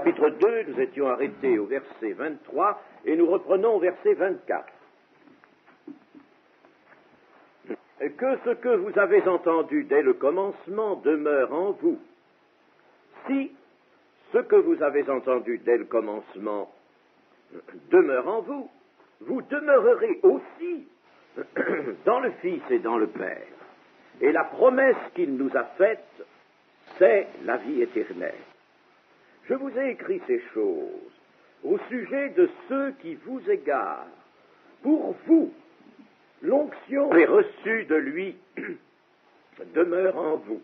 chapitre 2, nous étions arrêtés au verset 23 et nous reprenons au verset 24. Que ce que vous avez entendu dès le commencement demeure en vous. Si ce que vous avez entendu dès le commencement demeure en vous, vous demeurerez aussi dans le Fils et dans le Père. Et la promesse qu'il nous a faite, c'est la vie éternelle. Je vous ai écrit ces choses au sujet de ceux qui vous égarent. Pour vous, l'onction est reçue de lui demeure en vous.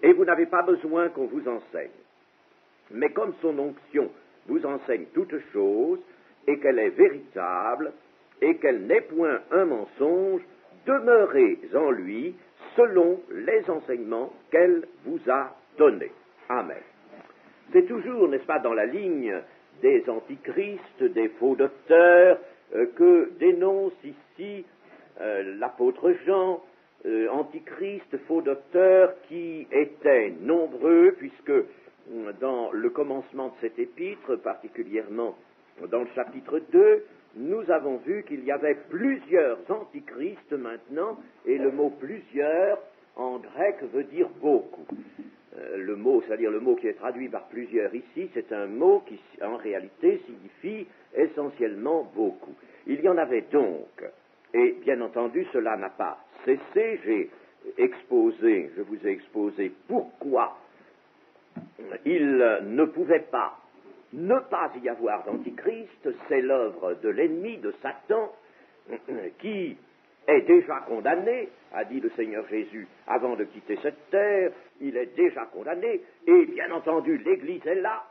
Et vous n'avez pas besoin qu'on vous enseigne. Mais comme son onction vous enseigne toutes choses, et qu'elle est véritable, et qu'elle n'est point un mensonge, demeurez en lui selon les enseignements qu'elle vous a donnés. Amen. C'est toujours, n'est-ce pas, dans la ligne des antichrists, des faux docteurs, que dénonce ici l'apôtre Jean, antichrist, faux docteurs, qui étaient nombreux, puisque dans le commencement de cet épître, particulièrement dans le chapitre 2, nous avons vu qu'il y avait plusieurs antichrists maintenant, et le mot plusieurs en grec veut dire beaucoup. Le mot, c'est-à-dire le mot qui est traduit par plusieurs ici, c'est un mot qui en réalité signifie essentiellement beaucoup. Il y en avait donc, et bien entendu cela n'a pas cessé, je vous ai exposé pourquoi il ne pouvait pas ne pas y avoir d'antichrist, c'est l'œuvre de l'ennemi, de Satan, qui est déjà condamné, a dit le Seigneur Jésus avant de quitter cette terre, il est déjà condamné, et bien entendu l'Église est là,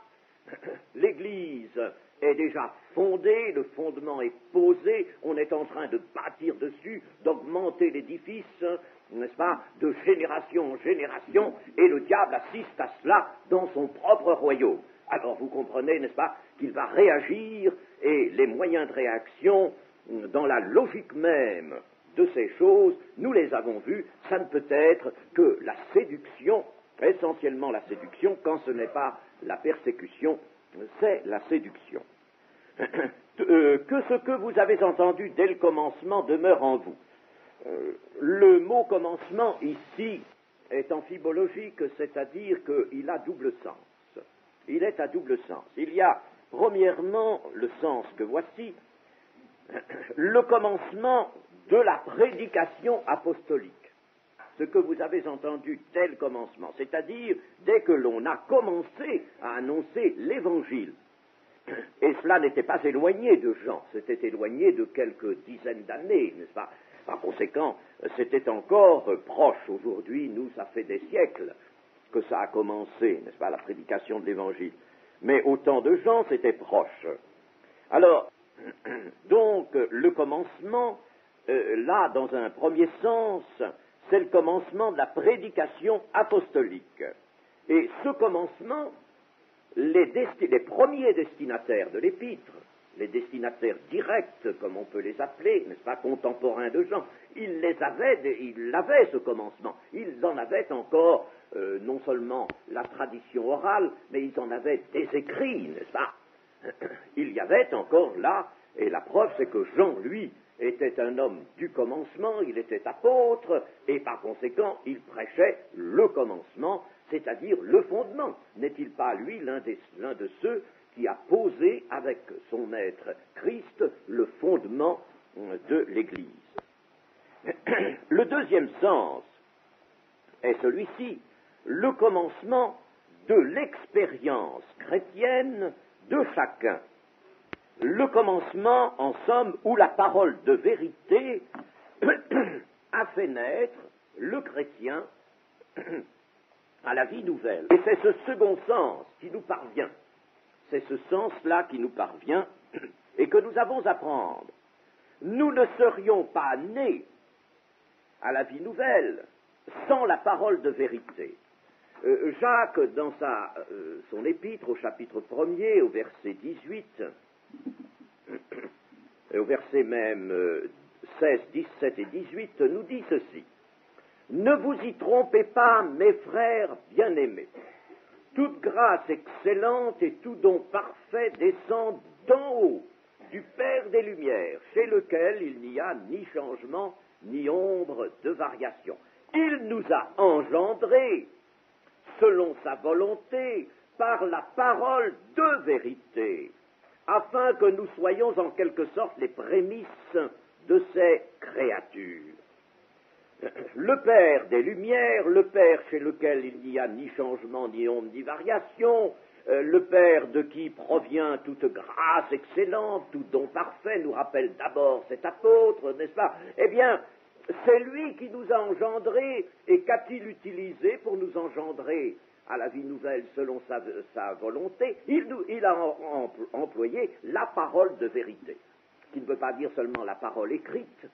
l'Église est déjà fondée, le fondement est posé, on est en train de bâtir dessus, d'augmenter l'édifice, n'est-ce pas, de génération en génération, et le diable assiste à cela dans son propre royaume. Alors vous comprenez, n'est-ce pas, qu'il va réagir, et les moyens de réaction, dans la logique même de ces choses, nous les avons vus, ça ne peut être que la séduction, essentiellement la séduction, quand ce n'est pas la persécution, c'est la séduction. Que ce que vous avez entendu dès le commencement demeure en vous. Le mot commencement ici est amphibologique, c'est-à-dire qu'il a double sens. Il est à double sens. Il y a, premièrement, le sens que voici, le commencement de la prédication apostolique. Ce que vous avez entendu dès le commencement, c'est-à-dire dès que l'on a commencé à annoncer l'Évangile. Et cela n'était pas éloigné de Jean, c'était éloigné de quelques dizaines d'années, n'est-ce pas? Par conséquent, c'était encore proche. Aujourd'hui, nous, ça fait des siècles que ça a commencé, n'est-ce pas, la prédication de l'Évangile. Mais au temps de Jean, c'était proche. Alors, donc, le commencement, là, dans un premier sens, c'est le commencement de la prédication apostolique. Et ce commencement, les premiers destinataires de l'épître, les destinataires directs, comme on peut les appeler, n'est-ce pas, contemporains de Jean, ils l'avaient ce commencement. Ils en avaient encore, non seulement la tradition orale, mais ils en avaient des écrits, n'est-ce pas? Il y avait encore là, et la preuve c'est que Jean, lui, était un homme du commencement, il était apôtre, et par conséquent, il prêchait le commencement, c'est-à-dire le fondement. N'est-il pas, lui, l'un de ceux qui a posé avec son maître Christ le fondement de l'Église? Le deuxième sens est celui-ci, le commencement de l'expérience chrétienne de chacun. Le commencement, en somme, où la parole de vérité a fait naître le chrétien à la vie nouvelle. Et c'est ce second sens qui nous parvient. C'est ce sens-là qui nous parvient et que nous avons à prendre. Nous ne serions pas nés à la vie nouvelle sans la parole de vérité. Jacques, dans son épître, au chapitre 1er, au verset 18, et au verset même 16, 17 et 18, nous dit ceci. « Ne vous y trompez pas, mes frères bien-aimés. toute grâce excellente et tout don parfait descend d'en haut, du Père des Lumières, chez lequel il n'y a ni changement, ni ombre de variation. Il nous a engendrés, selon sa volonté, par la parole de vérité, afin que nous soyons en quelque sorte les prémices de ses créatures. Le Père des Lumières, le Père chez lequel il n'y a ni changement, ni ombre, ni variation, le Père de qui provient toute grâce excellente, tout don parfait, nous rappelle d'abord cet apôtre, n'est-ce pas? Eh bien, c'est lui qui nous a engendrés, et qu'a-t-il utilisé pour nous engendrer à la vie nouvelle selon sa volonté? Il a employé la parole de vérité, qui ne veut pas dire seulement la parole écrite,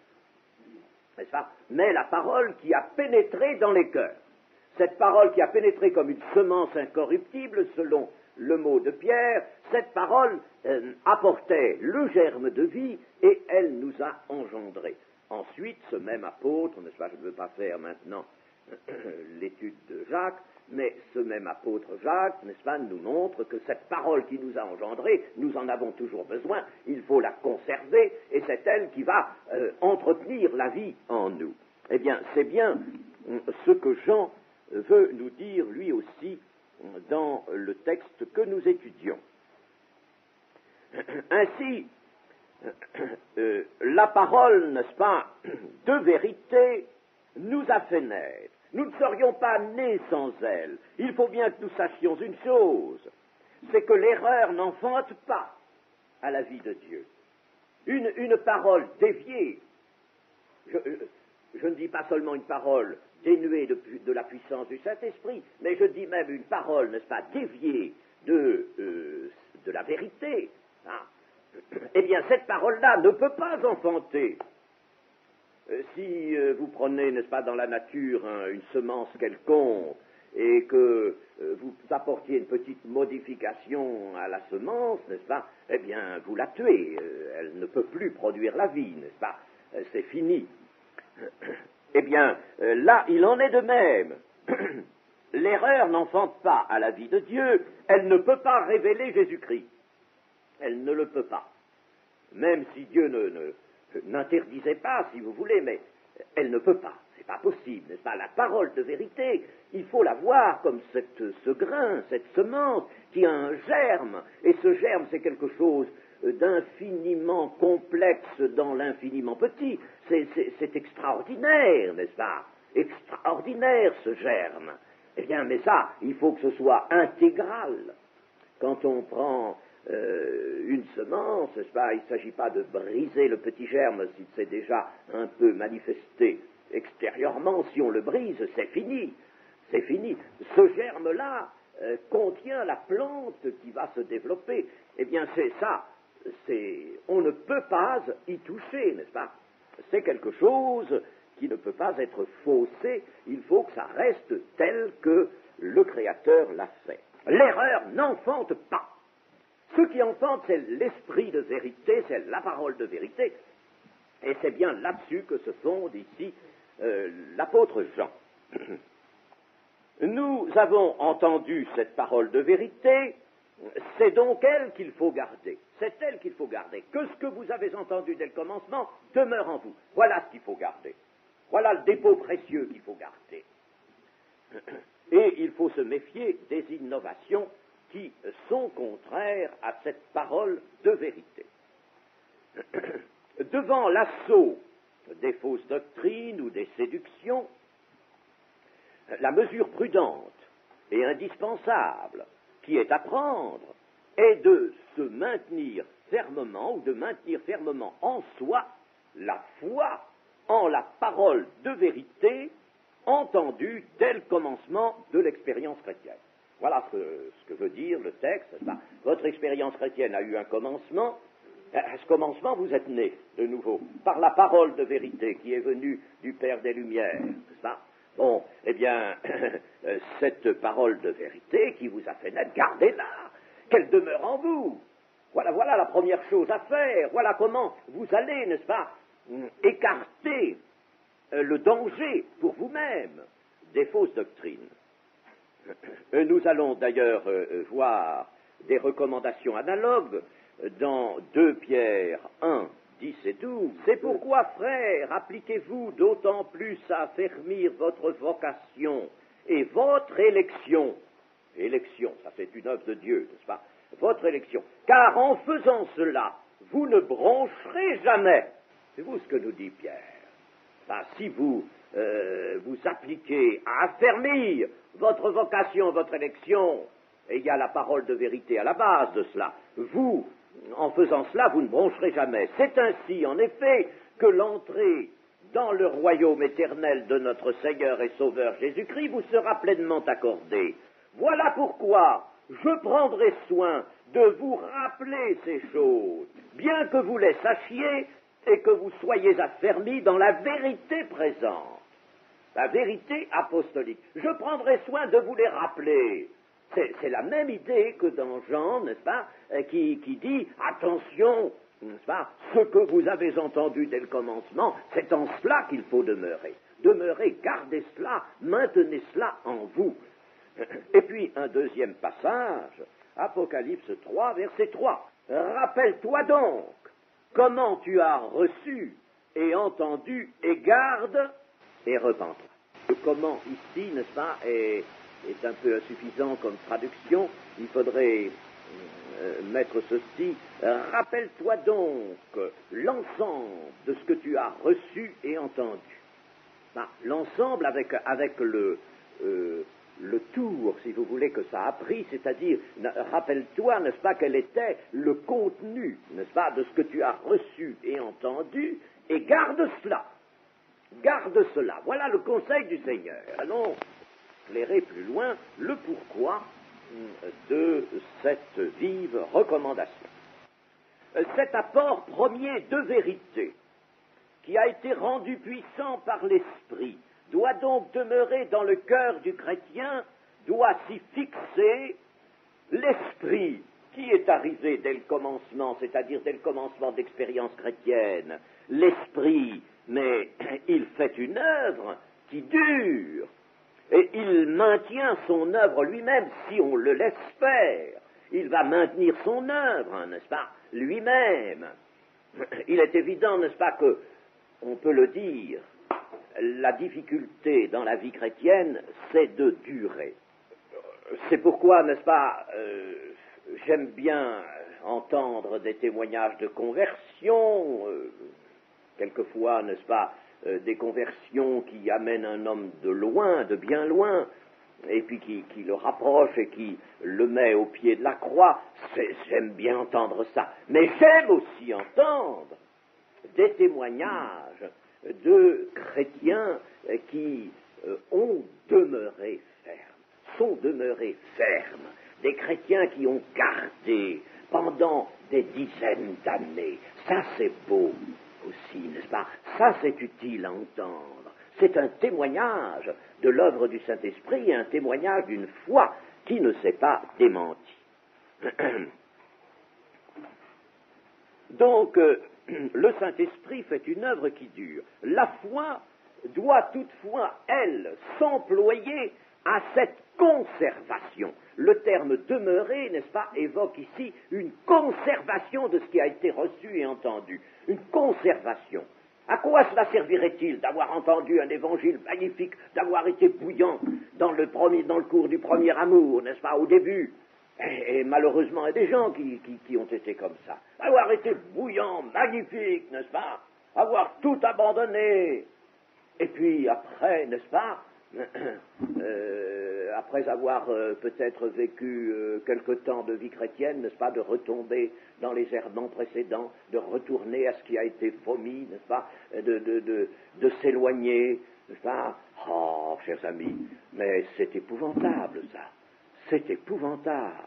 n'est-ce pas? Mais la parole qui a pénétré dans les cœurs. Cette parole qui a pénétré comme une semence incorruptible, selon le mot de Pierre, cette parole apportait le germe de vie et elle nous a engendrés. Ensuite, ce même apôtre, n'est-ce pas, je ne veux pas faire maintenant l'étude de Jacques, mais ce même apôtre Jacques, n'est-ce pas, nous montre que cette parole qui nous a engendrés, nous en avons toujours besoin, il faut la conserver, et c'est elle qui va entretenir la vie en nous. Eh bien, c'est bien ce que Jean veut nous dire, lui aussi, dans le texte que nous étudions. Ainsi, la parole, n'est-ce pas, de vérité, nous a fait naître. Nous ne serions pas nés sans elle. Il faut bien que nous sachions une chose, c'est que l'erreur n'enfante pas à la vie de Dieu. Une parole déviée, je ne dis pas seulement une parole dénuée de la puissance du Saint-Esprit, mais je dis même une parole, n'est-ce pas, déviée de la vérité, hein. Eh bien, cette parole-là ne peut pas enfanter. Si vous prenez, n'est-ce pas, dans la nature une semence quelconque et que vous apportiez une petite modification à la semence, n'est-ce pas, eh bien, vous la tuez. Elle ne peut plus produire la vie, n'est-ce pas? C'est fini. Eh bien, là, il en est de même. L'erreur n'enfante pas à la vie de Dieu, elle ne peut pas révéler Jésus-Christ. Elle ne le peut pas. Même si Dieu n'interdisait pas, si vous voulez, mais elle ne peut pas. C'est pas possible, n'est-ce pas? La parole de vérité, il faut la voir comme ce grain, cette semence qui a un germe, et ce germe, c'est quelque chose d'infiniment complexe dans l'infiniment petit. C'est extraordinaire, n'est-ce pas? Extraordinaire, ce germe. Eh bien, mais ça, il faut que ce soit intégral. Quand on prend une semence, n'est-ce pas, il ne s'agit pas de briser le petit germe s'il s'est déjà un peu manifesté extérieurement. Si on le brise, c'est fini. C'est fini. Ce germe-là contient la plante qui va se développer. Eh bien, c'est ça. On ne peut pas y toucher, n'est-ce pas? C'est quelque chose qui ne peut pas être faussé. Il faut que ça reste tel que le Créateur l'a fait. L'erreur n'enfante pas. Ce qui enfante, c'est l'esprit de vérité, c'est la parole de vérité, et c'est bien là-dessus que se fonde ici l'apôtre Jean. Nous avons entendu cette parole de vérité, c'est donc elle qu'il faut garder, c'est elle qu'il faut garder, que ce que vous avez entendu dès le commencement demeure en vous, voilà ce qu'il faut garder, voilà le dépôt précieux qu'il faut garder. Et il faut se méfier des innovations qui sont contraires à cette parole de vérité. Devant l'assaut des fausses doctrines ou des séductions, la mesure prudente et indispensable qui est à prendre est de se maintenir fermement ou de maintenir fermement en soi la foi en la parole de vérité entendue dès le commencement de l'expérience chrétienne. Voilà ce que veut dire le texte. Votre expérience chrétienne a eu un commencement. À ce commencement, vous êtes né de nouveau par la parole de vérité qui est venue du Père des Lumières. N'est-ce pas? Bon, eh bien, cette parole de vérité qui vous a fait naître, gardez-la, qu'elle demeure en vous. Voilà la première chose à faire. Voilà comment vous allez, n'est-ce pas, écarter le danger pour vous-même des fausses doctrines. Nous allons d'ailleurs voir des recommandations analogues dans 2 Pierre 1, 10 et 12. C'est pourquoi, frères, appliquez-vous d'autant plus à affermir votre vocation et votre élection. Élection, ça c'est une œuvre de Dieu, n'est-ce pas? Votre élection. Car en faisant cela, vous ne broncherez jamais. C'est vous ce que nous dit Pierre. Ben, si vous vous appliquez à affermir votre vocation, votre élection, et il y a la parole de vérité à la base de cela, vous, en faisant cela, vous ne broncherez jamais. C'est ainsi, en effet, que l'entrée dans le royaume éternel de notre Seigneur et Sauveur Jésus-Christ vous sera pleinement accordée. Voilà pourquoi je prendrai soin de vous rappeler ces choses, bien que vous les sachiez et que vous soyez affermis dans la vérité présente, la vérité apostolique. Je prendrai soin de vous les rappeler. C'est la même idée que dans Jean, n'est-ce pas, qui dit « Attention, n'est-ce pas, ce que vous avez entendu dès le commencement, c'est en cela qu'il faut demeurer. Demeurez, gardez cela, maintenez cela en vous. » Et puis un deuxième passage, Apocalypse 3, verset 3. « Rappelle-toi donc comment tu as reçu et entendu, et garde et repens-toi. » Le comment ici, n'est-ce pas, est un peu insuffisant comme traduction. Il faudrait mettre ceci. Rappelle-toi donc l'ensemble de ce que tu as reçu et entendu. Ben, l'ensemble avec le tour, si vous voulez, que ça a pris, c'est-à-dire, rappelle-toi, n'est-ce pas, quel était le contenu, n'est-ce pas, de ce que tu as reçu et entendu, et garde cela. Garde cela. Voilà le conseil du Seigneur. Allons éclairer plus loin le pourquoi de cette vive recommandation. Cet apport premier de vérité, qui a été rendu puissant par l'Esprit, doit donc demeurer dans le cœur du chrétien, doit s'y fixer. L'Esprit qui est arrivé dès le commencement, c'est-à-dire dès le commencement d'expérience chrétienne, l'Esprit, mais il fait une œuvre qui dure, et il maintient son œuvre lui-même si on le laisse faire. Il va maintenir son œuvre, n'est-ce pas, lui-même. Il est évident, n'est-ce pas, que, on peut le dire, la difficulté dans la vie chrétienne, c'est de durer. C'est pourquoi, n'est-ce pas, j'aime bien entendre des témoignages de conversion, quelquefois, n'est-ce pas, des conversions qui amènent un homme de loin, de bien loin, et puis qui le rapproche et qui le met au pied de la croix. J'aime bien entendre ça. Mais j'aime aussi entendre des témoignages de chrétiens qui ont demeuré fermes, sont demeurés fermes, des chrétiens qui ont gardé pendant des dizaines d'années. Ça, c'est beau aussi, n'est-ce pas? Ça, c'est utile à entendre. C'est un témoignage de l'œuvre du Saint-Esprit et un témoignage d'une foi qui ne s'est pas démentie. Donc, le Saint-Esprit fait une œuvre qui dure. La foi doit toutefois, elle, s'employer à cette conservation. Le terme demeurer, n'est-ce pas, évoque ici une conservation de ce qui a été reçu et entendu. Une conservation. À quoi cela servirait-il d'avoir entendu un évangile magnifique, d'avoir été bouillant dans le cours du premier amour, n'est-ce pas, au début? Et malheureusement, il y a des gens qui ont été comme ça. Avoir été bouillant, magnifique, n'est-ce pas? Avoir tout abandonné. Et puis après, n'est-ce pas, après avoir peut-être vécu quelque temps de vie chrétienne, n'est-ce pas, de retomber dans les errements précédents, de retourner à ce qui a été vomi, n'est-ce pas, de s'éloigner, n'est-ce pas? Oh, chers amis, mais c'est épouvantable, ça. C'est épouvantable.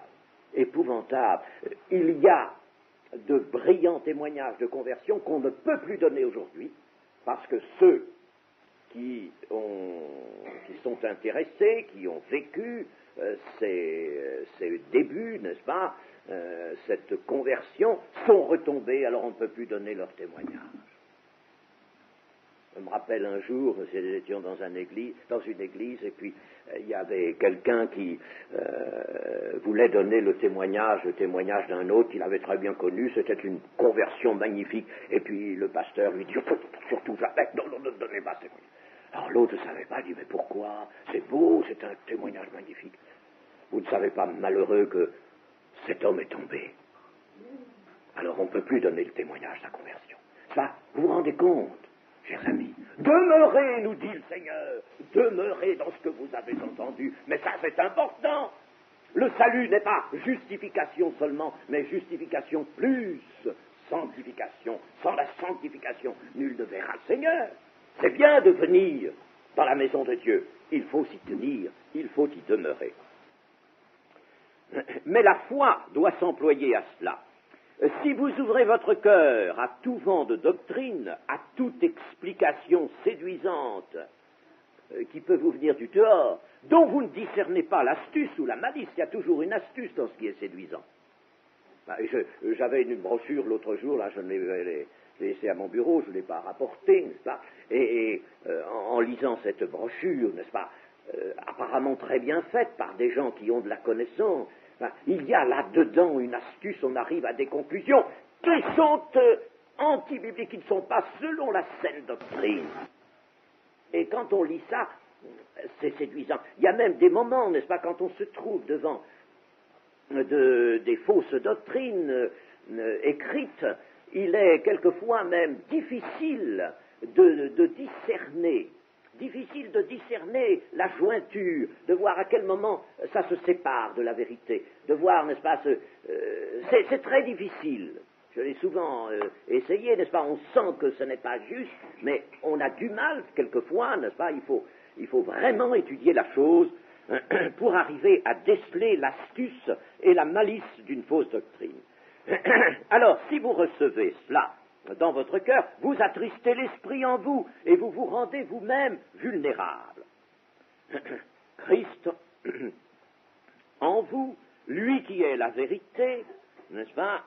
Épouvantable. Il y a de brillants témoignages de conversion qu'on ne peut plus donner aujourd'hui, parce que ceux qui sont intéressés, qui ont vécu ces débuts, n'est-ce pas, cette conversion, sont retombés, alors on ne peut plus donner leur témoignage. Je me rappelle un jour, nous étions dans une église, et puis il y avait quelqu'un qui voulait donner le témoignage d'un autre qu'il avait très bien connu, c'était une conversion magnifique, et puis le pasteur lui dit, surtout jamais, non, ne donnez pas ce témoignage. Alors l'autre ne savait pas, il dit, mais pourquoi? C'est beau, c'est un témoignage magnifique. Vous ne savez pas, malheureux, que cet homme est tombé. Alors on ne peut plus donner le témoignage de sa conversion. Ça, vous vous rendez compte, chers amis? Demeurez, nous dit le Seigneur, demeurez dans ce que vous avez entendu. Mais ça, c'est important. Le salut n'est pas justification seulement, mais justification plus sanctification. Sans la sanctification, nul ne verra le Seigneur. C'est bien de venir dans la maison de Dieu. Il faut s'y tenir, il faut y demeurer. Mais la foi doit s'employer à cela. Si vous ouvrez votre cœur à tout vent de doctrine, à toute explication séduisante qui peut vous venir du dehors, dont vous ne discernez pas l'astuce ou la malice, il y a toujours une astuce dans ce qui est séduisant. J'avais une brochure l'autre jour, là je l'ai laissée à mon bureau, je ne l'ai pas rapportée, n'est-ce pas, en lisant cette brochure, n'est-ce pas, apparemment très bien faite par des gens qui ont de la connaissance, il y a là-dedans une astuce, on arrive à des conclusions qui sont anti-bibliques, qui ne sont pas selon la saine doctrine. Et quand on lit ça, c'est séduisant. Il y a même des moments, n'est-ce pas, quand on se trouve devant des fausses doctrines écrites, il est quelquefois même difficile de discerner la jointure, de voir à quel moment ça se sépare de la vérité, de voir, n'est-ce pas, c'est très difficile. Je l'ai souvent essayé, n'est-ce pas, on sent que ce n'est pas juste, mais on a du mal quelquefois, n'est-ce pas, il faut vraiment étudier la chose pour arriver à déceler l'astuce et la malice d'une fausse doctrine. Alors, si vous recevez cela dans votre cœur, vous attristez l'esprit en vous et vous vous rendez vous-même vulnérable. Christ en vous, lui qui est la vérité, n'est-ce pas,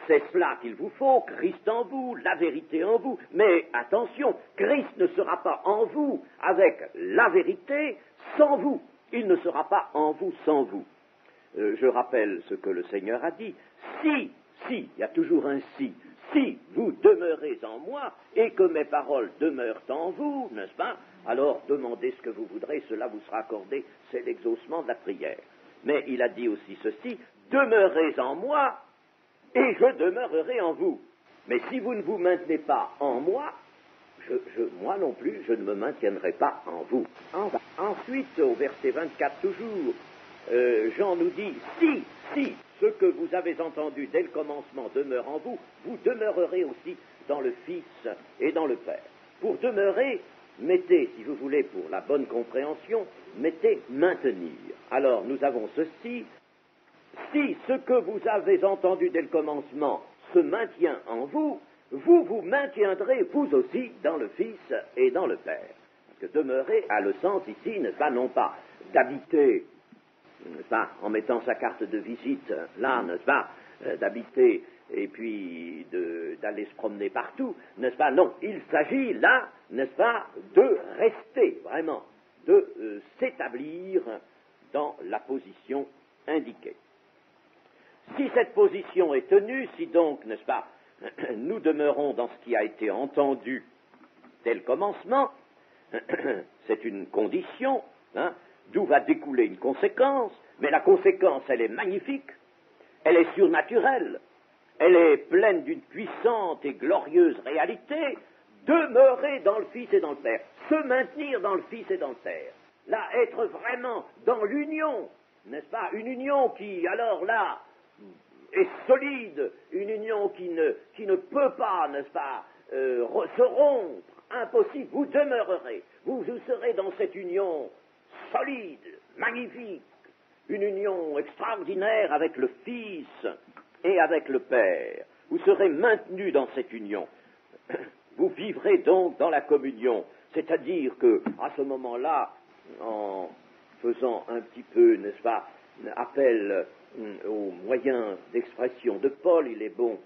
c'est cela qu'il vous faut, Christ en vous, la vérité en vous. Mais attention, Christ ne sera pas en vous avec la vérité sans vous. Il ne sera pas en vous sans vous. Je rappelle ce que le Seigneur a dit. Si, il y a toujours un si vous demeurez en moi et que mes paroles demeurent en vous, n'est-ce pas, alors demandez ce que vous voudrez, cela vous sera accordé, c'est l'exaucement de la prière. Mais il a dit aussi ceci, demeurez en moi et je demeurerai en vous. Mais si vous ne vous maintenez pas en moi, moi non plus, je ne me maintiendrai pas en vous. Ensuite, au verset 24 toujours, Jean nous dit, si ce que vous avez entendu dès le commencement demeure en vous, vous demeurerez aussi dans le Fils et dans le Père. Pour demeurer, mettez, si vous voulez, pour la bonne compréhension, mettez maintenir. Alors, nous avons ceci, si ce que vous avez entendu dès le commencement se maintient en vous, vous vous maintiendrez vous aussi dans le Fils et dans le Père. Parce que demeurer a le sens ici, n'est-ce pas, non pas d'habiter, n'est-ce pas, en mettant sa carte de visite là, n'est-ce pas, d'habiter et puis d'aller se promener partout, n'est-ce pas, non, il s'agit là, n'est-ce pas, de rester, vraiment, de s'établir dans la position indiquée. Si cette position est tenue, si donc, n'est-ce pas, nous demeurons dans ce qui a été entendu dès le commencement, c'est une condition, d'où va découler une conséquence, mais la conséquence, elle est magnifique, elle est surnaturelle, elle est pleine d'une puissante et glorieuse réalité, demeurer dans le Fils et dans le Père, se maintenir dans le Fils et dans le Père, là, être vraiment dans l'union, n'est-ce pas, une union qui, alors là, est solide, une union qui ne peut pas, n'est-ce pas, se rompre, impossible, vous demeurerez, vous serez dans cette union solide, magnifique, une union extraordinaire avec le Fils et avec le Père. Vous serez maintenus dans cette union. Vous vivrez donc dans la communion, c'est-à-dire que, à ce moment-là, en faisant un petit peu, n'est-ce pas, appel aux moyens d'expression de Paul, il est bon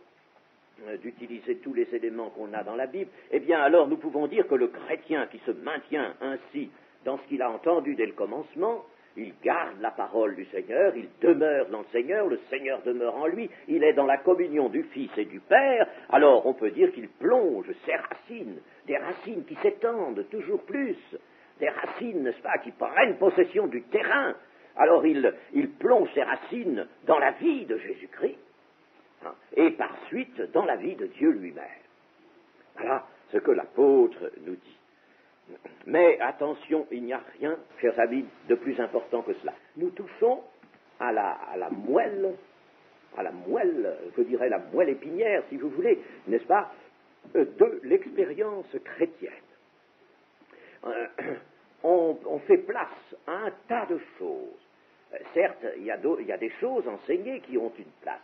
d'utiliser tous les éléments qu'on a dans la Bible, eh bien alors nous pouvons dire que le chrétien qui se maintient ainsi dans ce qu'il a entendu dès le commencement, il garde la parole du Seigneur, il demeure dans le Seigneur demeure en lui, il est dans la communion du Fils et du Père, alors on peut dire qu'il plonge ses racines, des racines qui s'étendent toujours plus, des racines, n'est-ce pas, qui prennent possession du terrain. Alors il plonge ses racines dans la vie de Jésus-Christ, hein, et par suite dans la vie de Dieu lui-même. Voilà ce que l'apôtre nous dit. Mais attention, il n'y a rien, chers amis, de plus important que cela. Nous touchons à la moelle, je dirais la moelle épinière, si vous voulez, n'est-ce pas, de l'expérience chrétienne. On fait place à un tas de choses. Certes, il y a des choses enseignées qui ont une place.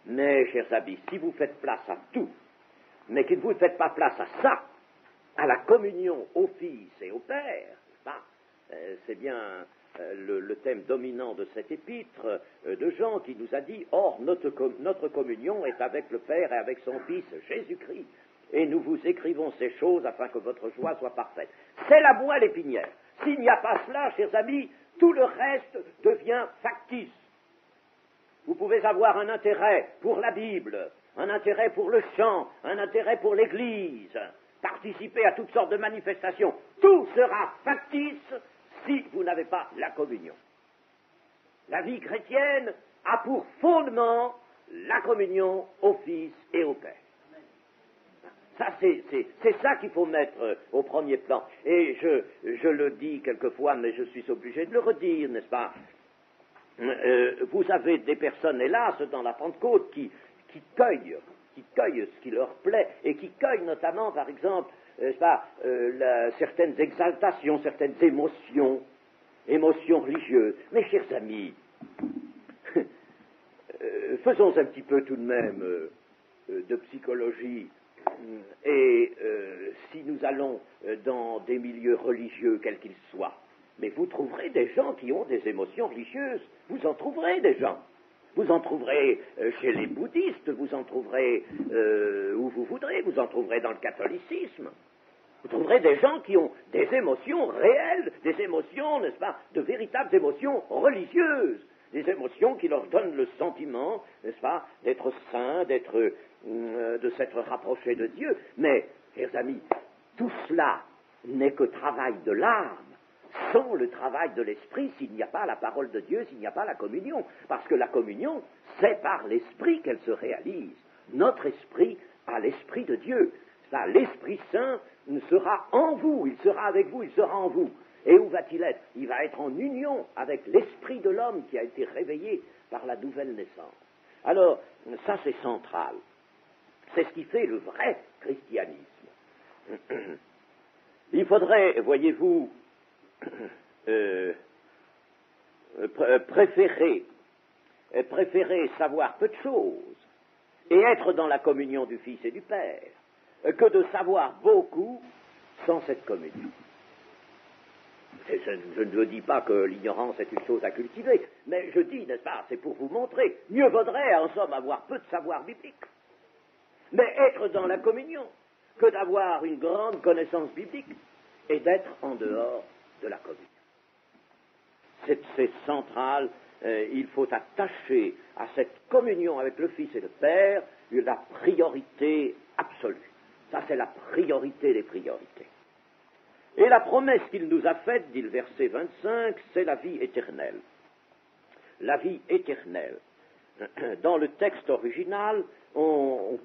Mais, chers amis, si vous faites place à tout, mais que vous ne faites pas place à ça, à la communion au Fils et au Père, c'est bien le thème dominant de cet épître de Jean qui nous a dit « Or, notre communion est avec le Père et avec son Fils Jésus-Christ, et nous vous écrivons ces choses afin que votre joie soit parfaite. » C'est la moelle épinière. S'il n'y a pas cela, chers amis, tout le reste devient factice. Vous pouvez avoir un intérêt pour la Bible, un intérêt pour le chant, un intérêt pour l'Église, participer à toutes sortes de manifestations. Tout sera factice si vous n'avez pas la communion. La vie chrétienne a pour fondement la communion au Fils et au Père. Ça, c'est ça qu'il faut mettre au premier plan. Et je le dis quelquefois, mais je suis obligé de le redire, n'est-ce pas? Vous avez des personnes, hélas, dans la Pentecôte, qui cueillent ce qui leur plaît, et qui cueillent notamment, par exemple, certaines exaltations, certaines émotions religieuses. Mes chers amis, faisons un petit peu tout de même de psychologie, et si nous allons dans des milieux religieux, quels qu'ils soient, mais vous trouverez des gens qui ont des émotions religieuses, vous en trouverez des gens. Vous en trouverez chez les bouddhistes, vous en trouverez où vous voudrez, vous en trouverez dans le catholicisme. Vous trouverez des gens qui ont des émotions réelles, des émotions, n'est-ce pas, de véritables émotions religieuses, des émotions qui leur donnent le sentiment, n'est-ce pas, d'être saints, de s'être rapprochés de Dieu. Mais, chers amis, tout cela n'est que travail de l'âme. Sans le travail de l'esprit, s'il n'y a pas la parole de Dieu, s'il n'y a pas la communion. Parce que la communion, c'est par l'esprit qu'elle se réalise. Notre esprit a l'esprit de Dieu. Ça, l'Esprit Saint sera en vous, il sera avec vous, il sera en vous. Et où va-t-il être? Il va être en union avec l'esprit de l'homme qui a été réveillé par la nouvelle naissance. Alors, ça c'est central. C'est ce qui fait le vrai christianisme. Il faudrait, voyez-vous, préférer savoir peu de choses et être dans la communion du Fils et du Père que de savoir beaucoup sans cette communion. Je ne dis pas que l'ignorance est une chose à cultiver, mais je dis, n'est-ce pas, c'est pour vous montrer, mieux vaudrait en somme avoir peu de savoir biblique, mais être dans la communion que d'avoir une grande connaissance biblique et d'être en dehors de la communion. C'est central, il faut attacher à cette communion avec le Fils et le Père la priorité absolue. Ça, c'est la priorité des priorités. Et la promesse qu'il nous a faite, dit le verset 25, c'est la vie éternelle. La vie éternelle. Dans le texte original, on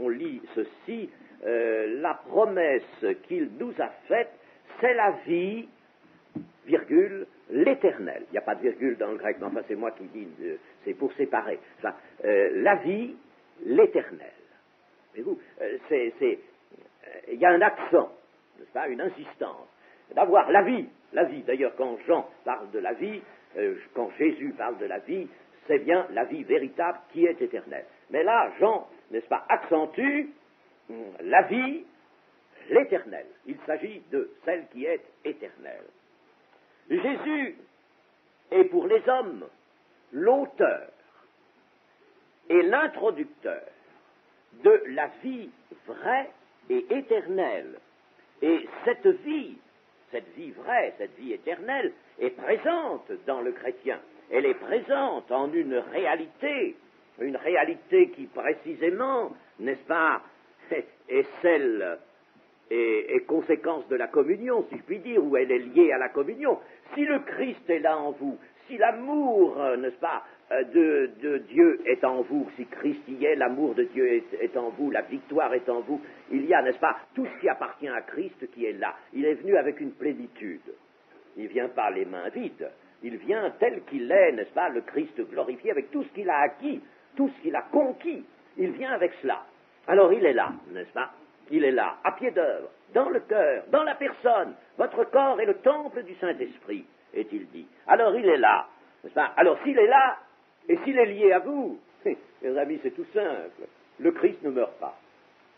lit ceci, la promesse qu'il nous a faite, c'est la vie, virgule, l'éternel. Il n'y a pas de virgule dans le grec, mais enfin c'est moi qui dis, c'est pour séparer. Enfin, la vie, l'éternel. Voyez-vous, il y a un accent, n'est-ce pas, une insistance, d'avoir la vie. La vie, d'ailleurs, quand Jean parle de la vie, quand Jésus parle de la vie, c'est bien la vie véritable qui est éternelle. Mais là, Jean, n'est-ce pas, accentue la vie, l'éternel. Il s'agit de celle qui est éternelle. Jésus est pour les hommes l'auteur et l'introducteur de la vie vraie et éternelle. Et cette vie cette vie vraie, cette vie éternelle, est présente dans le chrétien. Elle est présente en une réalité qui précisément, n'est-ce pas, est celle, est conséquence de la communion, si je puis dire, ou elle est liée à la communion. Si le Christ est là en vous, si l'amour, n'est-ce pas, de Dieu est en vous, si Christ y est, l'amour de Dieu est en vous, la victoire est en vous, il y a, n'est-ce pas, tout ce qui appartient à Christ qui est là. Il est venu avec une plénitude. Il ne vient pas les mains vides. Il vient tel qu'il est, n'est-ce pas, le Christ glorifié, avec tout ce qu'il a acquis, tout ce qu'il a conquis. Il vient avec cela. Alors il est là, n'est-ce pas? Il est là, à pied d'œuvre, dans le cœur, dans la personne. Votre corps est le temple du Saint-Esprit, est-il dit. Alors il est là, n'est-ce pas? Alors s'il est là, et s'il est lié à vous, mes amis, c'est tout simple. Le Christ ne meurt pas.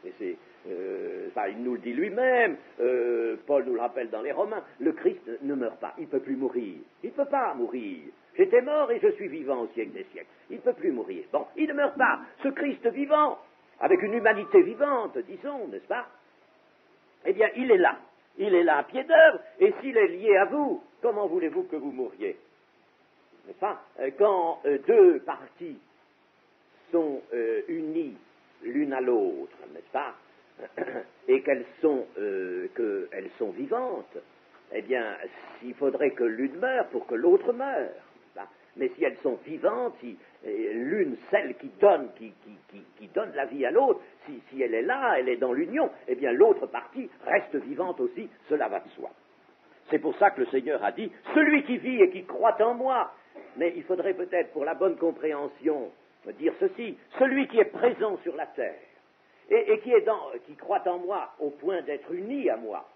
Et c'est, il nous le dit lui-même, Paul nous le rappelle dans les Romains, le Christ ne meurt pas, il ne peut plus mourir. Il ne peut pas mourir. J'étais mort et je suis vivant au siècle des siècles. Il ne peut plus mourir. Bon, il ne meurt pas. Ce Christ vivant, avec une humanité vivante, disons, n'est-ce pas? Eh bien, il est là. Il est là à pied d'œuvre, et s'il est lié à vous, comment voulez-vous que vous mouriez? N'est-ce pas? Quand deux parties sont unies l'une à l'autre, n'est-ce pas? Et qu'elles sont vivantes, eh bien, il faudrait que l'une meure pour que l'autre meure. Mais si elles sont vivantes, si l'une, celle qui donne la vie à l'autre, si elle est là, elle est dans l'union, eh bien l'autre partie reste vivante aussi, cela va de soi. C'est pour ça que le Seigneur a dit, celui qui vit et qui croit en moi, mais il faudrait peut-être, pour la bonne compréhension, dire ceci, celui qui est présent sur la terre, et qui croit en moi au point d'être uni à moi,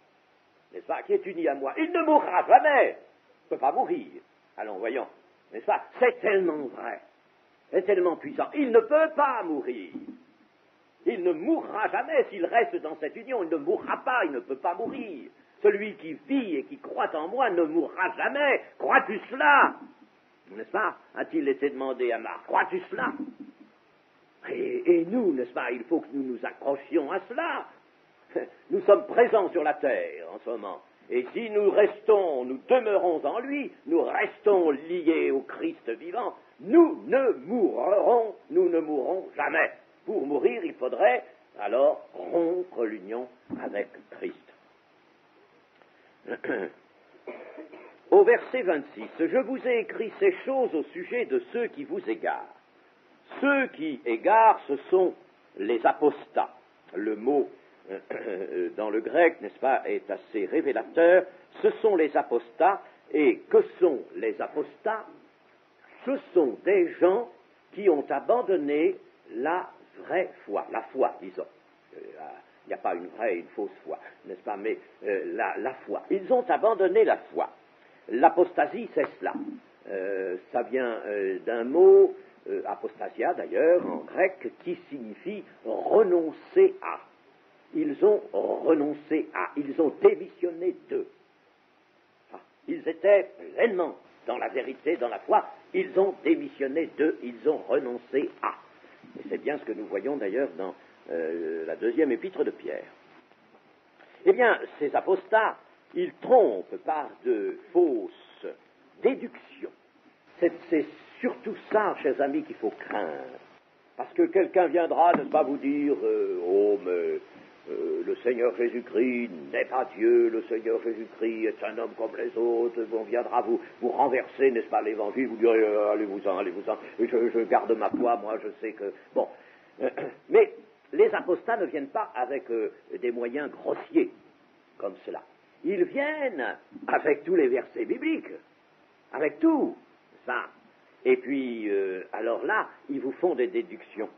n'est-ce pas, qui est uni à moi, il ne mourra jamais, il ne peut pas mourir. Allons, voyons, n'est-ce pas, c'est tellement vrai, c'est tellement puissant, il ne peut pas mourir. Il ne mourra jamais s'il reste dans cette union, il ne mourra pas, il ne peut pas mourir. Celui qui vit et qui croit en moi ne mourra jamais. Crois-tu cela? N'est-ce pas? A-t-il été demandé à Marc. Crois-tu cela? Et nous, n'est-ce pas, il faut que nous nous accrochions à cela. Nous sommes présents sur la terre en ce moment. Et si nous demeurons en lui, nous restons liés au Christ vivant, nous ne mourrons jamais. Pour mourir, il faudrait alors rompre l'union avec Christ. Au verset 26, « Je vous ai écrit ces choses au sujet de ceux qui vous égarent. » Ceux qui égarent, ce sont les apostats. Le mot dans le grec, n'est-ce pas, est assez révélateur. Ce sont les apostats. Et que sont les apostats? Ce sont des gens qui ont abandonné la vraie foi, la foi, disons. Il n'y a pas une vraie et une fausse foi, n'est-ce pas, mais la foi. Ils ont abandonné la foi. L'apostasie, c'est cela. Ça vient d'un mot, apostasia d'ailleurs, en grec, qui signifie renoncer à. Ils ont renoncé à, ils ont démissionné d'eux. Ils étaient pleinement dans la vérité, dans la foi, ils ont démissionné d'eux, ils ont renoncé à. Et c'est bien ce que nous voyons d'ailleurs dans la deuxième épître de Pierre. Eh bien, ces apostats, ils trompent par de fausses déductions. C'est surtout ça, chers amis, qu'il faut craindre. Parce que quelqu'un viendra ne pas vous dire oh, mais le Seigneur Jésus-Christ n'est pas Dieu, le Seigneur Jésus-Christ est un homme comme les autres, on viendra vous renverser, n'est-ce pas, l'évangile, vous direz allez-vous-en, je garde ma foi, moi je sais que... Bon, mais les apostats ne viennent pas avec des moyens grossiers, comme cela. Ils viennent avec tous les versets bibliques, avec tout, ça. Et puis, alors là, ils vous font des déductions.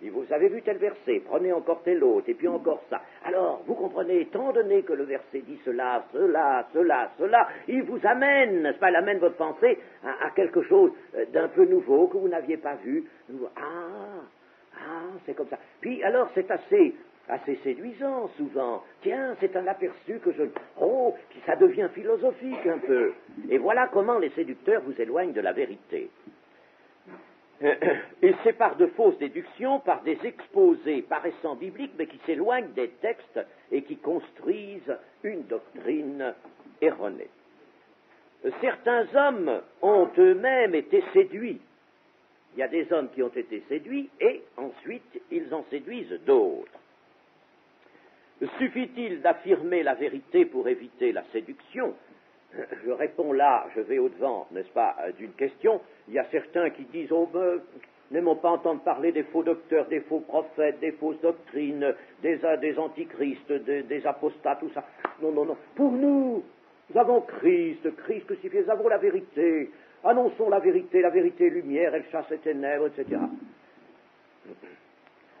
Et vous avez vu tel verset, prenez encore tel autre, et puis encore ça. Alors, vous comprenez, étant donné que le verset dit cela, il vous amène, n'est-ce pas, il amène votre pensée à quelque chose d'un peu nouveau que vous n'aviez pas vu. C'est comme ça. Puis, alors, c'est assez séduisant, souvent. Tiens, c'est un aperçu que ça devient philosophique un peu. Et voilà comment les séducteurs vous éloignent de la vérité. Et c'est par de fausses déductions, par des exposés paraissant bibliques, mais qui s'éloignent des textes et qui construisent une doctrine erronée. Certains hommes ont eux-mêmes été séduits. Il y a des hommes qui ont été séduits et ensuite ils en séduisent d'autres. Suffit-il d'affirmer la vérité pour éviter la séduction? Je réponds là, je vais au-devant, n'est-ce pas, d'une question. Il y a certains qui disent, oh ben, n'aimons pas entendre parler des faux docteurs, des faux prophètes, des fausses doctrines, des antichristes, des apostats, tout ça. Non, non, non. Pour nous avons Christ crucifié, nous avons la vérité. Annonçons la vérité est lumière, elle chasse les ténèbres, etc.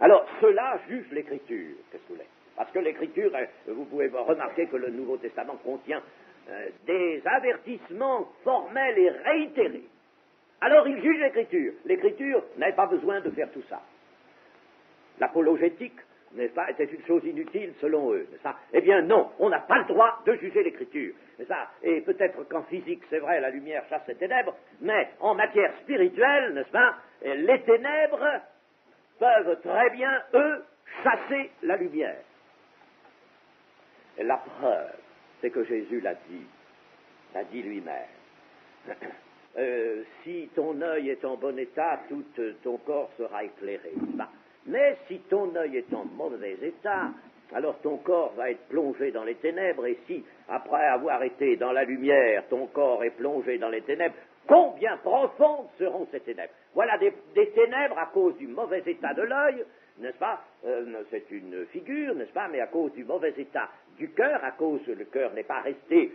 Alors, cela juge l'Écriture, qu'est-ce que vous voulez? Parce que l'Écriture, vous pouvez remarquer que le Nouveau Testament contient des avertissements formels et réitérés. Alors, il juge l'Écriture. L'Écriture n'avait pas besoin de faire tout ça. L'apologétique, n'est-ce pas, était une chose inutile selon eux, n'est-ce pas? Eh bien non, on n'a pas le droit de juger l'Écriture, n'est-ce pas? Et peut-être qu'en physique, c'est vrai, la lumière chasse les ténèbres, mais en matière spirituelle, n'est-ce pas, les ténèbres peuvent très bien, eux, chasser la lumière. Et la preuve, c'est que Jésus l'a dit lui-même. Si ton œil est en bon état, tout ton corps sera éclairé. Mais si ton œil est en mauvais état, alors ton corps va être plongé dans les ténèbres, et si, après avoir été dans la lumière, ton corps est plongé dans les ténèbres, combien profondes seront ces ténèbres? Voilà des ténèbres à cause du mauvais état de l'œil, n'est-ce pas? C'est une figure, n'est-ce pas? Mais à cause du mauvais état du cœur, à cause que le cœur n'est pas resté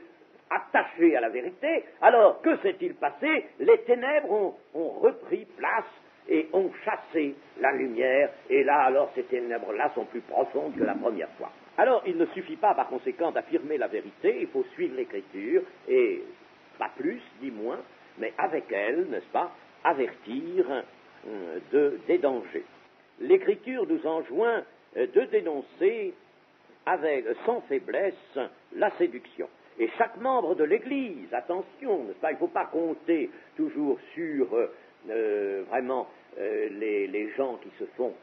attaché à la vérité, alors que s'est-il passé? Les ténèbres ont repris place et ont chassé la lumière, et là, alors, ces ténèbres-là sont plus profondes que la première fois. Alors, il ne suffit pas, par conséquent, d'affirmer la vérité, il faut suivre l'Écriture, et pas plus, ni moins, mais avec elle, n'est-ce pas, avertir des dangers. L'Écriture nous enjoint de dénoncer sans faiblesse la séduction. Et chaque membre de l'Église, attention, n'est-ce pas, il ne faut pas compter toujours sur vraiment les gens qui se font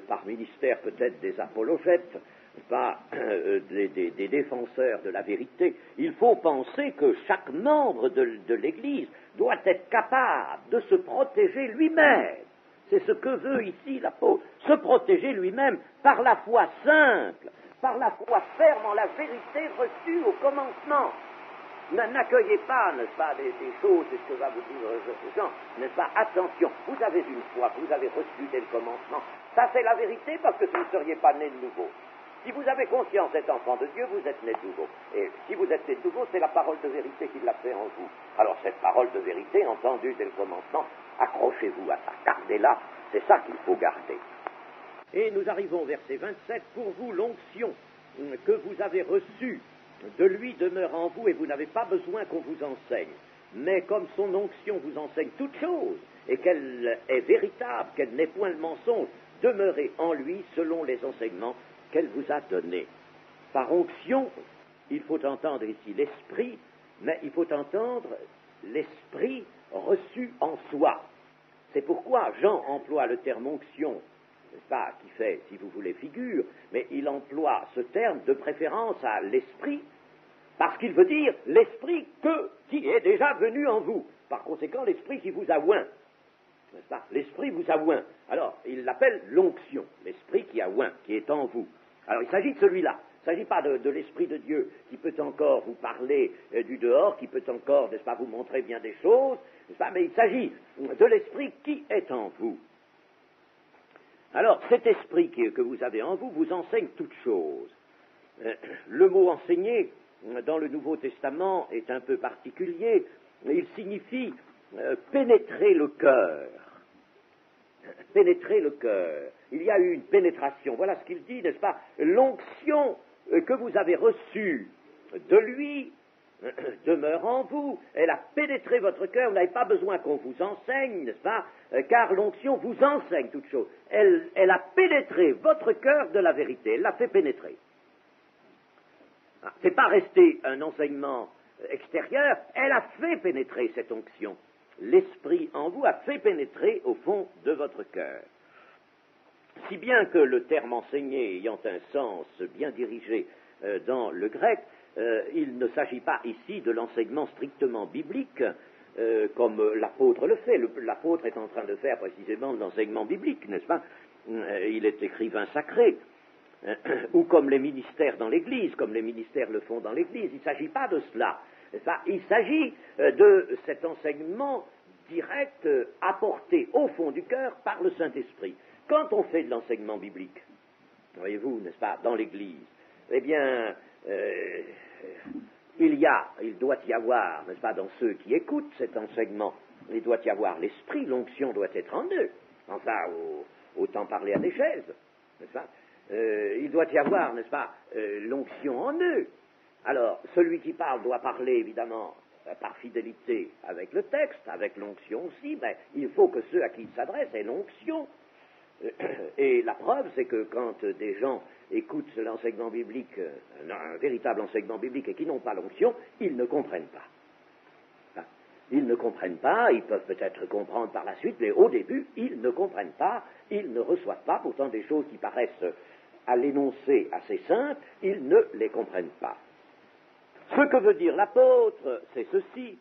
par ministère peut-être des apologètes, pas des défenseurs de la vérité. Il faut penser que chaque membre de l'Église doit être capable de se protéger lui-même. C'est ce que veut ici l'apôtre, se protéger lui-même par la foi simple, par la foi ferme en la vérité reçue au commencement. N'accueillez pas, n'est-ce pas, des choses, c'est ce que va vous dire Jean, n'est-ce pas? Attention, vous avez une foi, vous avez reçu dès le commencement. Ça, c'est la vérité parce que vous ne seriez pas né de nouveau. Si vous avez conscience d'être enfant de Dieu, vous êtes né de nouveau. Et si vous êtes né de nouveau, c'est la parole de vérité qui l'a fait en vous. Alors, cette parole de vérité, entendue dès le commencement, accrochez-vous à ça, gardez-la, c'est ça qu'il faut garder. Et nous arrivons au verset 27, pour vous, l'onction que vous avez reçue de lui demeure en vous et vous n'avez pas besoin qu'on vous enseigne. Mais comme son onction vous enseigne toutes choses et qu'elle est véritable, qu'elle n'est point le mensonge, demeurez en lui selon les enseignements qu'elle vous a donnés. Par onction, il faut entendre ici l'esprit, mais il faut entendre l'esprit reçu en soi. C'est pourquoi Jean emploie le terme onction, n'est-ce pas, qui fait, si vous voulez, figure, mais il emploie ce terme de préférence à l'esprit, parce qu'il veut dire l'esprit qui est déjà venu en vous. Par conséquent, l'esprit qui vous a oint, n'est-ce pas? L'esprit vous a oint. Alors, il l'appelle l'onction, l'esprit qui a oint, qui est en vous. Alors, il s'agit de celui-là. Il ne s'agit pas de l'Esprit de Dieu qui peut encore vous parler du dehors, qui peut encore, n'est-ce pas, vous montrer bien des choses, n'est-ce pas, mais il s'agit de l'Esprit qui est en vous. Alors, cet esprit que vous avez en vous vous enseigne toutes choses. Le mot enseigner dans le Nouveau Testament est un peu particulier. Il signifie pénétrer le cœur. Pénétrer le cœur. Il y a eu une pénétration. Voilà ce qu'il dit, n'est-ce pas? L'onction que vous avez reçue de lui demeure en vous, elle a pénétré votre cœur, vous n'avez pas besoin qu'on vous enseigne, n'est-ce pas, car l'onction vous enseigne toute chose. Elle a pénétré votre cœur de la vérité, elle l'a fait pénétrer. C'est pas resté un enseignement extérieur, elle a fait pénétrer cette onction. L'esprit en vous a fait pénétrer au fond de votre cœur. Si bien que le terme enseigné ayant un sens bien dirigé dans le grec, il ne s'agit pas ici de l'enseignement strictement biblique, comme l'apôtre le fait. L'apôtre est en train de faire précisément de l'enseignement biblique, n'est-ce pas? Il est écrivain sacré, ou comme les ministères dans l'Église, comme les ministères le font dans l'Église. Il ne s'agit pas de cela, n'est-ce pas? Il s'agit de cet enseignement direct apporté au fond du cœur par le Saint-Esprit. Quand on fait de l'enseignement biblique, voyez-vous, n'est-ce pas, dans l'Église, eh bien, il doit y avoir, n'est-ce pas, dans ceux qui écoutent cet enseignement, il doit y avoir l'esprit, l'onction doit être en eux. Enfin, autant parler à des chaises, n'est-ce pas? Il doit y avoir, n'est-ce pas, l'onction en eux. Alors, celui qui parle doit parler, évidemment, par fidélité avec le texte, avec l'onction aussi, mais il faut que ceux à qui il s'adresse aient l'onction. Et la preuve, c'est que quand des gens écoutent l'enseignement biblique, un véritable enseignement biblique, et qui n'ont pas l'onction, ils ne comprennent pas. Ils ne comprennent pas, ils peuvent peut-être comprendre par la suite, mais au début, ils ne comprennent pas, ils ne reçoivent pas, pourtant des choses qui paraissent à l'énoncé assez simples, ils ne les comprennent pas. Ce que veut dire l'apôtre, c'est ceci: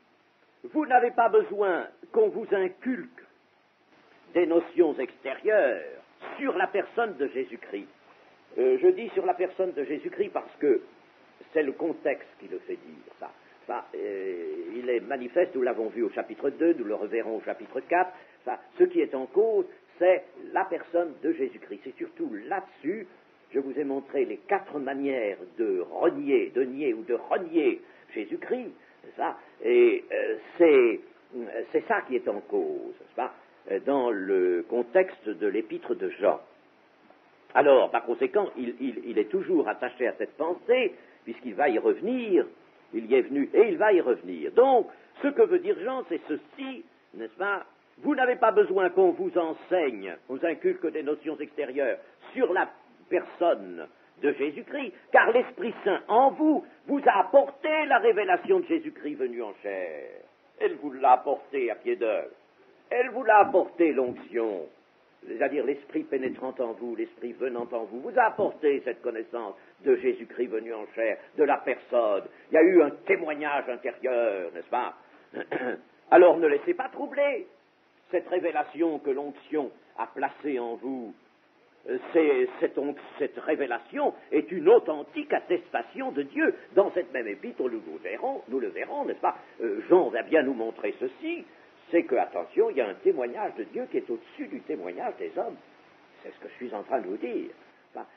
vous n'avez pas besoin qu'on vous inculque des notions extérieures sur la personne de Jésus-Christ. Je dis sur la personne de Jésus-Christ parce que c'est le contexte qui le fait dire ça. Il est manifeste, nous l'avons vu au chapitre 2, nous le reverrons au chapitre 4, ce qui est en cause, c'est la personne de Jésus-Christ. C'est surtout là-dessus, je vous ai montré les 4 manières de nier ou de renier Jésus-Christ, c'est ça, et c'est ça qui est en cause, n'est-ce pas, dans le contexte de l'épître de Jean. Alors, par conséquent, il est toujours attaché à cette pensée, puisqu'il va y revenir, il y est venu et il va y revenir. Donc, ce que veut dire Jean, c'est ceci, n'est-ce pas? Vous n'avez pas besoin qu'on vous enseigne, vous inculque des notions extérieures sur la personne de Jésus-Christ, car l'Esprit Saint en vous a apporté la révélation de Jésus-Christ venu en chair. Elle vous l'a apporté à pied d'œuvre. Elle vous l'a apporté, l'onction, c'est-à-dire l'Esprit pénétrant en vous, l'Esprit venant en vous, vous a apporté cette connaissance de Jésus-Christ venu en chair, de la personne. Il y a eu un témoignage intérieur, n'est-ce pas? Alors ne laissez pas troubler cette révélation que l'onction a placée en vous. Cette révélation est une authentique attestation de Dieu. Dans cette même épître, nous le verrons, n'est-ce pas? Jean va bien nous montrer ceci, c'est que, attention, il y a un témoignage de Dieu qui est au-dessus du témoignage des hommes. C'est ce que je suis en train de vous dire.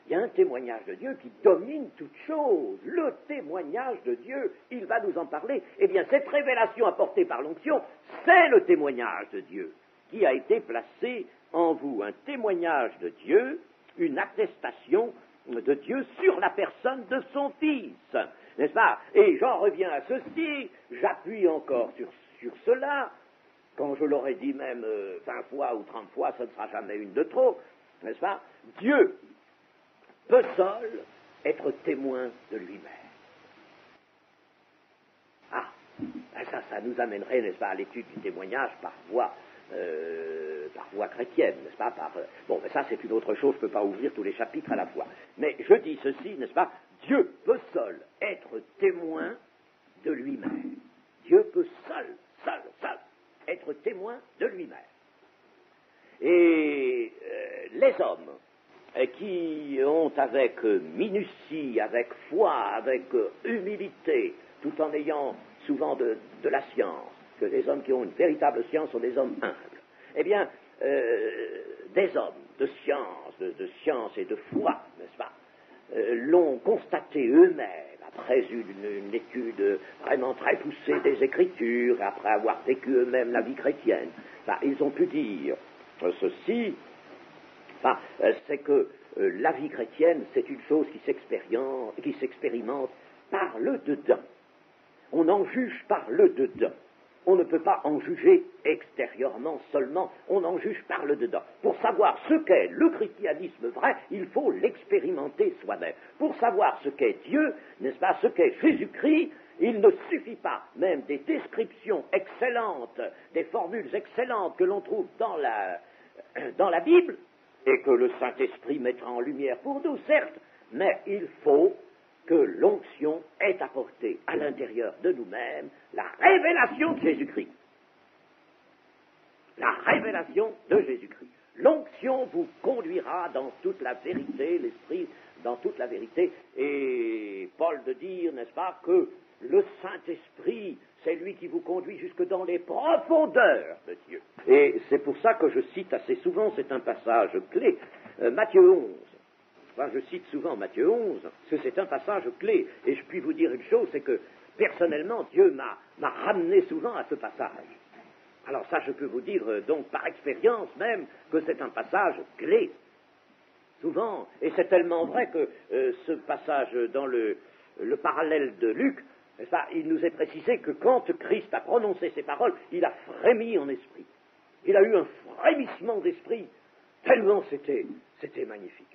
Il y a un témoignage de Dieu qui domine toute chose. Le témoignage de Dieu, il va nous en parler. Eh bien, cette révélation apportée par l'onction, c'est le témoignage de Dieu qui a été placé en vous. Un témoignage de Dieu, une attestation de Dieu sur la personne de son Fils. N'est-ce pas? Et j'en reviens à ceci, j'appuie encore sur cela. Quand je l'aurais dit même 20 fois ou 30 fois, ce ne sera jamais une de trop, n'est-ce pas? Dieu peut seul être témoin de lui-même. Ça nous amènerait, n'est-ce pas, à l'étude du témoignage par voie chrétienne, n'est-ce pas? Mais ça c'est une autre chose, je ne peux pas ouvrir tous les chapitres à la fois. Mais je dis ceci, n'est-ce pas? Dieu peut seul être témoin de lui-même. Dieu peut seul être témoin de lui-même. Et les hommes qui ont avec minutie, avec foi, avec humilité, tout en ayant souvent de la science, que les hommes qui ont une véritable science sont des hommes humbles, eh bien, des hommes de science et de foi, n'est-ce pas, l'ont constaté eux-mêmes, après une étude vraiment très poussée des Écritures, après avoir vécu eux-mêmes la vie chrétienne. Ils ont pu dire ceci, c'est que la vie chrétienne, c'est une chose qui s'expérimente par le dedans. On en juge par le dedans. On ne peut pas en juger extérieurement seulement, on en juge par le dedans. Pour savoir ce qu'est le christianisme vrai, il faut l'expérimenter soi-même. Pour savoir ce qu'est Dieu, n'est-ce pas, ce qu'est Jésus-Christ, il ne suffit pas, même des descriptions excellentes, des formules excellentes que l'on trouve dans la Bible, et que le Saint-Esprit mettra en lumière pour nous, certes, mais il faut que l'onction est apportée à l'intérieur de nous-mêmes, la révélation de Jésus-Christ. La révélation de Jésus-Christ. L'onction vous conduira dans toute la vérité, l'Esprit dans toute la vérité. Et Paul de dire, n'est-ce pas, que le Saint-Esprit, c'est lui qui vous conduit jusque dans les profondeurs de Dieu. Et c'est pour ça que je cite assez souvent, c'est un passage clé, Matthieu 11. Enfin, je cite souvent Matthieu 11, parce que c'est un passage clé. Et je puis vous dire une chose, c'est que personnellement, Dieu m'a ramené souvent à ce passage. Alors ça, je peux vous dire, donc, par expérience même, que c'est un passage clé. Souvent, et c'est tellement vrai que ce passage dans le parallèle de Luc, il nous est précisé que quand Christ a prononcé ces paroles, il a frémi en esprit. Il a eu un frémissement d'esprit, tellement c'était magnifique.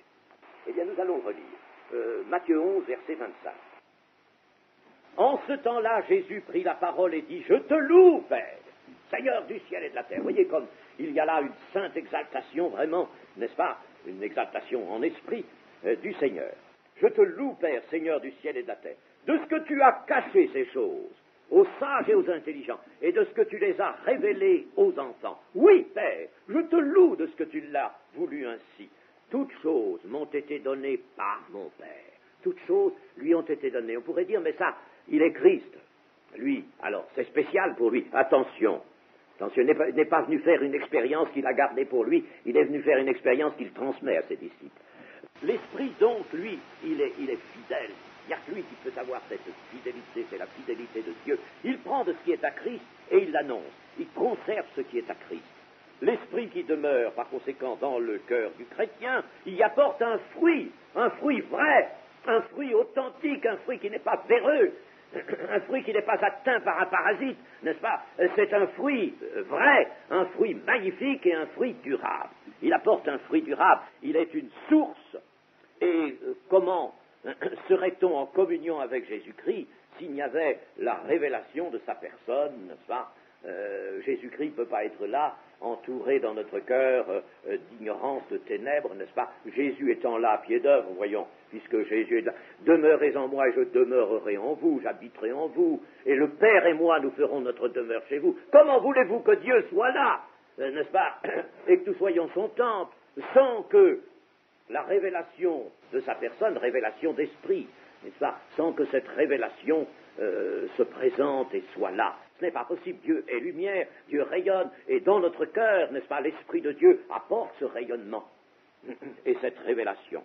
Eh bien, nous allons relire Matthieu 11, verset 25. En ce temps-là, Jésus prit la parole et dit, « Je te loue, Père, Seigneur du ciel et de la terre. » Vous voyez comme il y a là une sainte exaltation, vraiment, n'est-ce pas, une exaltation en esprit du Seigneur. « Je te loue, Père, Seigneur du ciel et de la terre, de ce que tu as caché ces choses aux sages et aux intelligents, et de ce que tu les as révélées aux enfants. Oui, Père, je te loue de ce que tu l'as voulu ainsi. Toutes choses m'ont été données par mon Père. Toutes choses lui ont été données. » On pourrait dire, mais ça, il est Christ. Lui, alors, c'est spécial pour lui. Attention, il n'est pas venu faire une expérience qu'il a gardée pour lui, il est venu faire une expérience qu'il transmet à ses disciples. L'Esprit, donc, lui, il est fidèle. Il n'y a que lui qui peut avoir cette fidélité, c'est la fidélité de Dieu. Il prend de ce qui est à Christ et il l'annonce. Il conserve ce qui est à Christ. L'Esprit qui demeure, par conséquent, dans le cœur du chrétien, il y apporte un fruit vrai, un fruit authentique, un fruit qui n'est pas véreux, un fruit qui n'est pas atteint par un parasite, n'est-ce pas? C'est un fruit vrai, un fruit magnifique et un fruit durable. Il apporte un fruit durable, il est une source. Et comment serait-on en communion avec Jésus-Christ s'il n'y avait la révélation de sa personne, n'est-ce pas? Jésus-Christ ne peut pas être là, entouré dans notre cœur d'ignorance, de ténèbres, n'est-ce pas? Jésus étant là à pied d'œuvre, voyons, puisque Jésus est là. Demeurez en moi et je demeurerai en vous, j'habiterai en vous, et le Père et moi nous ferons notre demeure chez vous. Comment voulez-vous que Dieu soit là, n'est-ce pas? Et que nous soyons son temple, sans que la révélation de sa personne, révélation d'esprit, n'est-ce pas? Sans que cette révélation se présente et soit là. Ce n'est pas possible. Dieu est lumière, Dieu rayonne, et dans notre cœur, n'est-ce pas, l'Esprit de Dieu apporte ce rayonnement et cette révélation.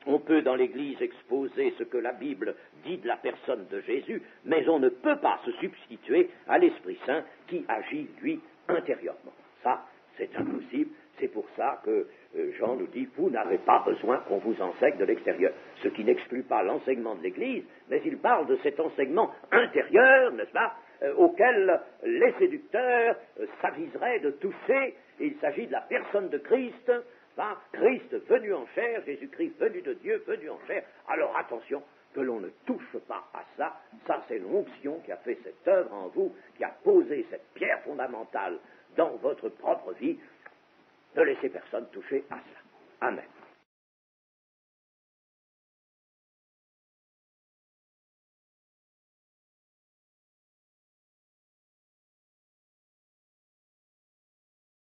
On peut dans l'Église exposer ce que la Bible dit de la personne de Jésus, mais on ne peut pas se substituer à l'Esprit Saint qui agit, lui, intérieurement. Ça, c'est impossible. C'est pour ça que Jean nous dit, vous n'avez pas besoin qu'on vous enseigne de l'extérieur. Ce qui n'exclut pas l'enseignement de l'Église, mais il parle de cet enseignement intérieur, n'est-ce pas, auquel les séducteurs s'aviseraient de toucher. Il s'agit de la personne de Christ, hein, Christ venu en chair, Jésus-Christ venu de Dieu, venu en chair. Alors attention, que l'on ne touche pas à ça. Ça, c'est l'onction qui a fait cette œuvre en vous, qui a posé cette pierre fondamentale dans votre propre vie. Ne laissez personne toucher à ça. Amen.